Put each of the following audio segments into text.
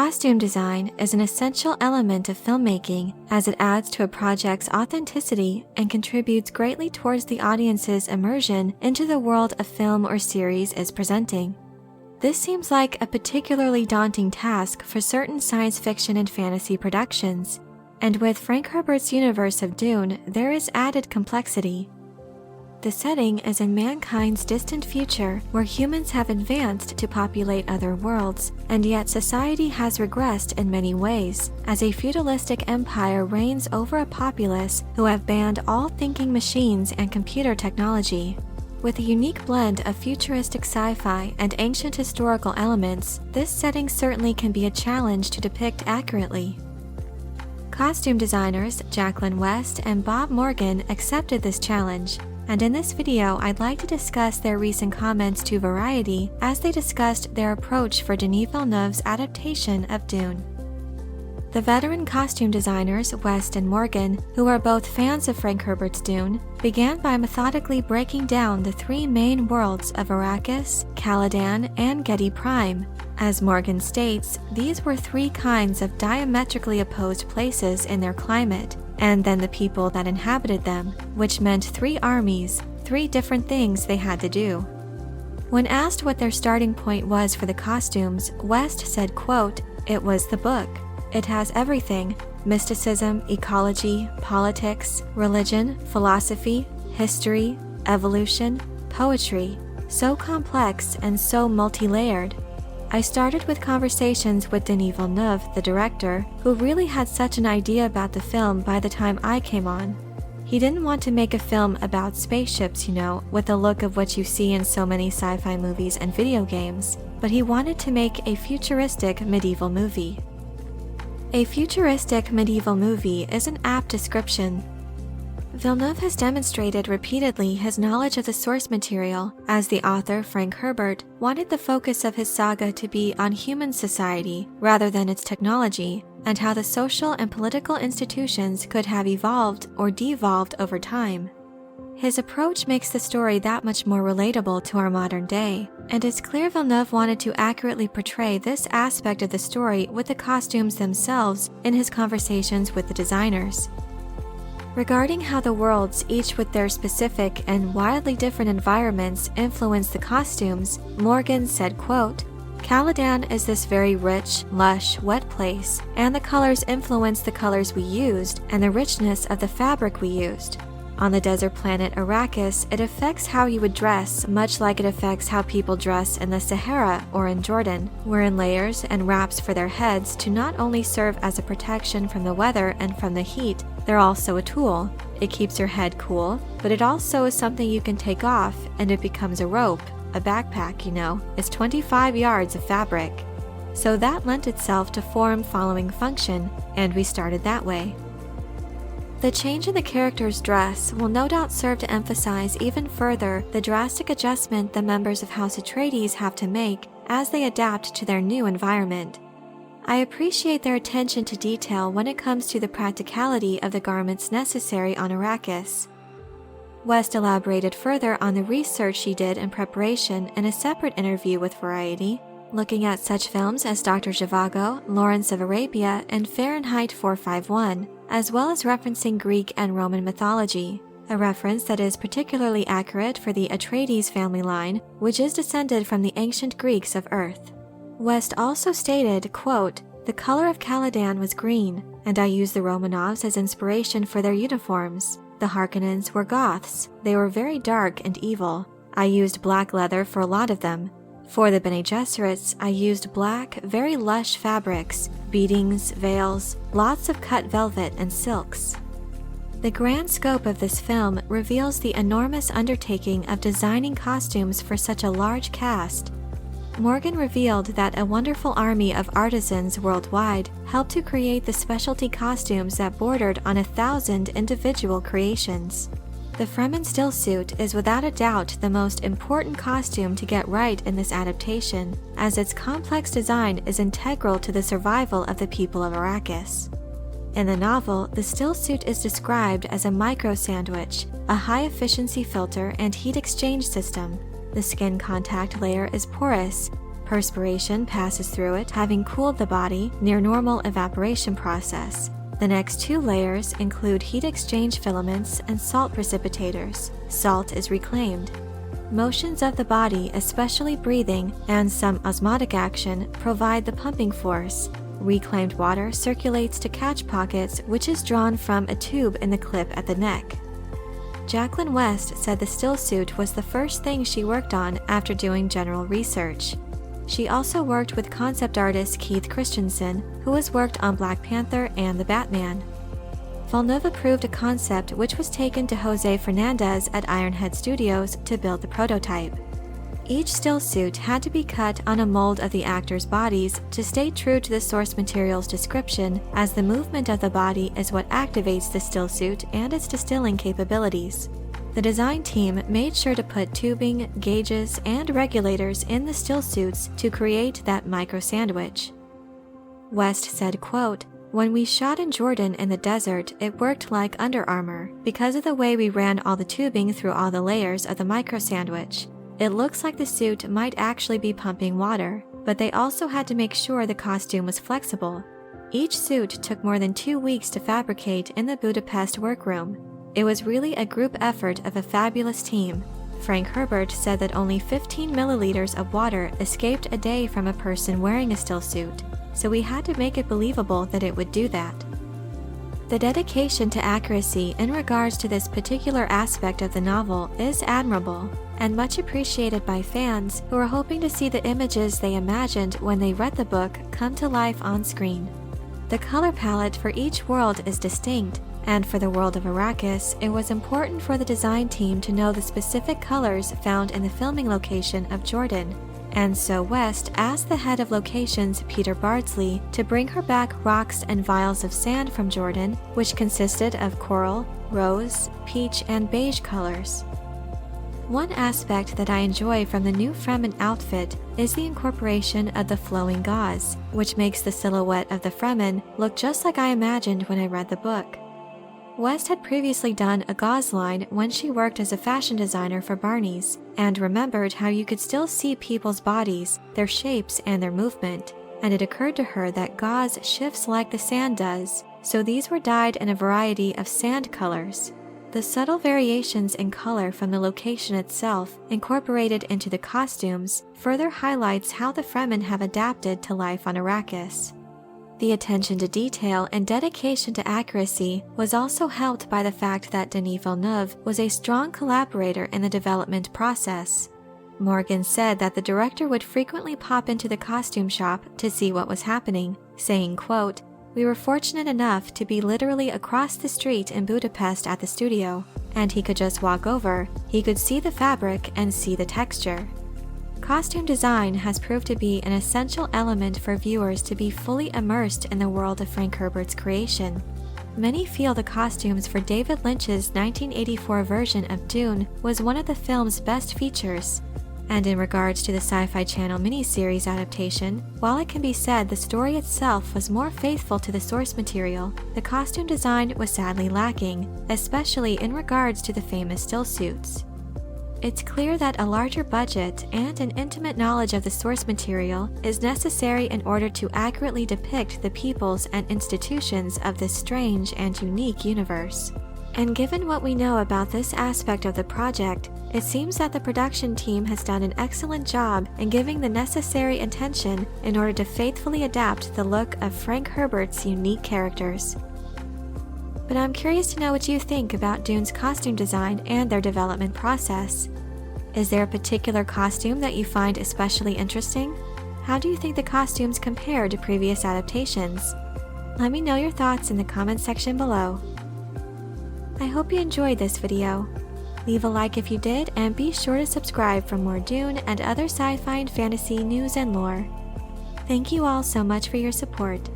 Costume design is an essential element of filmmaking as it adds to a project's authenticity and contributes greatly towards the audience's immersion into the world a film or series is presenting. This seems like a particularly daunting task for certain science fiction and fantasy productions, and with Frank Herbert's universe of Dune, there is added complexity. The setting is in mankind's distant future where humans have advanced to populate other worlds, and yet society has regressed in many ways, as a feudalistic empire reigns over a populace who have banned all thinking machines and computer technology. With a unique blend of futuristic sci-fi and ancient historical elements, this setting certainly can be a challenge to depict accurately. Costume designers Jacqueline West and Bob Morgan accepted this challenge, and in this video I'd like to discuss their recent comments to Variety as they discussed their approach for Denis Villeneuve's adaptation of Dune. The veteran costume designers West and Morgan, who are both fans of Frank Herbert's Dune, began by methodically breaking down the three main worlds of Arrakis, Caladan, and Gedi Prime. As Morgan states, these were three kinds of diametrically opposed places in their climate, and then the people that inhabited them, which meant three armies, three different things they had to do. When asked what their starting point was for the costumes, West said, quote, "It was the book. It has everything: mysticism, ecology, politics, religion, philosophy, history, evolution, poetry, so complex and so multi-layered." I started with conversations with Denis Villeneuve, the director, who really had such an idea about the film by the time I came on. He didn't want to make a film about spaceships, with the look of what you see in so many sci-fi movies and video games, but he wanted to make a futuristic medieval movie. A futuristic medieval movie is an apt description. Villeneuve has demonstrated repeatedly his knowledge of the source material, as the author, Frank Herbert, wanted the focus of his saga to be on human society rather than its technology, and how the social and political institutions could have evolved or devolved over time. His approach makes the story that much more relatable to our modern day, and it's clear Villeneuve wanted to accurately portray this aspect of the story with the costumes themselves in his conversations with the designers. Regarding how the worlds, each with their specific and wildly different environments, influence the costumes, Morgan said, quote, "Caladan is this very rich, lush, wet place, and the colors influence the colors we used and the richness of the fabric we used. On the desert planet Arrakis, it affects how you would dress, much like it affects how people dress in the Sahara or in Jordan, wearing layers and wraps for their heads to not only serve as a protection from the weather and from the heat, they're also a tool. It keeps your head cool, but it also is something you can take off and it becomes a rope, a backpack, It's 25 yards of fabric." So that lent itself to form following function, and we started that way. The change in the character's dress will no doubt serve to emphasize even further the drastic adjustment the members of House Atreides have to make as they adapt to their new environment. I appreciate their attention to detail when it comes to the practicality of the garments necessary on Arrakis. West elaborated further on the research she did in preparation in a separate interview with Variety, looking at such films as Dr. Zhivago, Lawrence of Arabia, and Fahrenheit 451, as well as referencing Greek and Roman mythology, a reference that is particularly accurate for the Atreides family line, which is descended from the ancient Greeks of Earth. West also stated, quote, "The color of Caladan was green, and I used the Romanovs as inspiration for their uniforms. The Harkonnens were Goths. They were very dark and evil. I used black leather for a lot of them. For the Bene Gesserits, I used black, very lush fabrics, beadings, veils, lots of cut velvet and silks." The grand scope of this film reveals the enormous undertaking of designing costumes for such a large cast. Morgan revealed that a wonderful army of artisans worldwide helped to create the specialty costumes that bordered on 1,000 individual creations. The Fremen Stillsuit is without a doubt the most important costume to get right in this adaptation, as its complex design is integral to the survival of the people of Arrakis. In the novel, the Stillsuit is described as a micro-sandwich, a high-efficiency filter and heat exchange system. The skin contact layer is porous, Perspiration passes through it, having cooled the body near normal evaporation process. The next 2 layers include heat exchange filaments and salt precipitators. Salt is reclaimed. Motions of the body, especially breathing and some osmotic action, provide the pumping force. Reclaimed water circulates to catch pockets, which is drawn from a tube in the clip at the neck. Jacqueline West said the Stillsuit was the first thing she worked on after doing general research. She also worked with concept artist Keith Christensen, who has worked on Black Panther and the Batman. Villeneuve approved a concept which was taken to Jose Fernandez at Ironhead Studios to build the prototype. Each stillsuit had to be cut on a mold of the actors' bodies to stay true to the source material's description, as the movement of the body is what activates the stillsuit and its distilling capabilities. The design team made sure to put tubing, gauges, and regulators in the stillsuits to create that micro-sandwich. West said, quote, "When we shot in Jordan in the desert, it worked like Under Armour because of the way we ran all the tubing through all the layers of the micro-sandwich. It looks like the suit might actually be pumping water, but they also had to make sure the costume was flexible. Each suit took more than 2 weeks to fabricate in the Budapest workroom. It was really a group effort of a fabulous team." Frank Herbert said that only 15 milliliters of water escaped a day from a person wearing a stillsuit, so we had to make it believable that it would do that. The dedication to accuracy in regards to this particular aspect of the novel is admirable and much appreciated by fans who are hoping to see the images they imagined when they read the book come to life on screen. The color palette for each world is distinct, and for the world of Arrakis, it was important for the design team to know the specific colors found in the filming location of Jordan, and so West asked the head of locations, Peter Bardsley, to bring her back rocks and vials of sand from Jordan, which consisted of coral, rose, peach, and beige colors. One aspect that I enjoy from the new Fremen outfit is the incorporation of the flowing gauze, which makes the silhouette of the Fremen look just like I imagined when I read the book. West had previously done a gauze line when she worked as a fashion designer for Barney's, and remembered how you could still see people's bodies, their shapes, and their movement, and it occurred to her that gauze shifts like the sand does, so these were dyed in a variety of sand colors. The subtle variations in color from the location itself, incorporated into the costumes, further highlights how the Fremen have adapted to life on Arrakis. The attention to detail and dedication to accuracy was also helped by the fact that Denis Villeneuve was a strong collaborator in the development process. Morgan said that the director would frequently pop into the costume shop to see what was happening, saying, quote, "We were fortunate enough to be literally across the street in Budapest at the studio, and he could just walk over, he could see the fabric and see the texture." Costume design has proved to be an essential element for viewers to be fully immersed in the world of Frank Herbert's creation. Many feel the costumes for David Lynch's 1984 version of Dune was one of the film's best features. And in regards to the Sci-Fi Channel miniseries adaptation, while it can be said the story itself was more faithful to the source material, the costume design was sadly lacking, especially in regards to the famous stillsuits. It's clear that a larger budget and an intimate knowledge of the source material is necessary in order to accurately depict the peoples and institutions of this strange and unique universe. And given what we know about this aspect of the project, it seems that the production team has done an excellent job in giving the necessary attention in order to faithfully adapt the look of Frank Herbert's unique characters. But I'm curious to know what you think about Dune's costume design and their development process. Is there a particular costume that you find especially interesting? How do you think the costumes compare to previous adaptations? Let me know your thoughts in the comments section below. I hope you enjoyed this video. Leave a like if you did, and be sure to subscribe for more Dune and other sci-fi and fantasy news and lore. Thank you all so much for your support,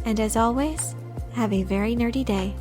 and as always, have a very nerdy day.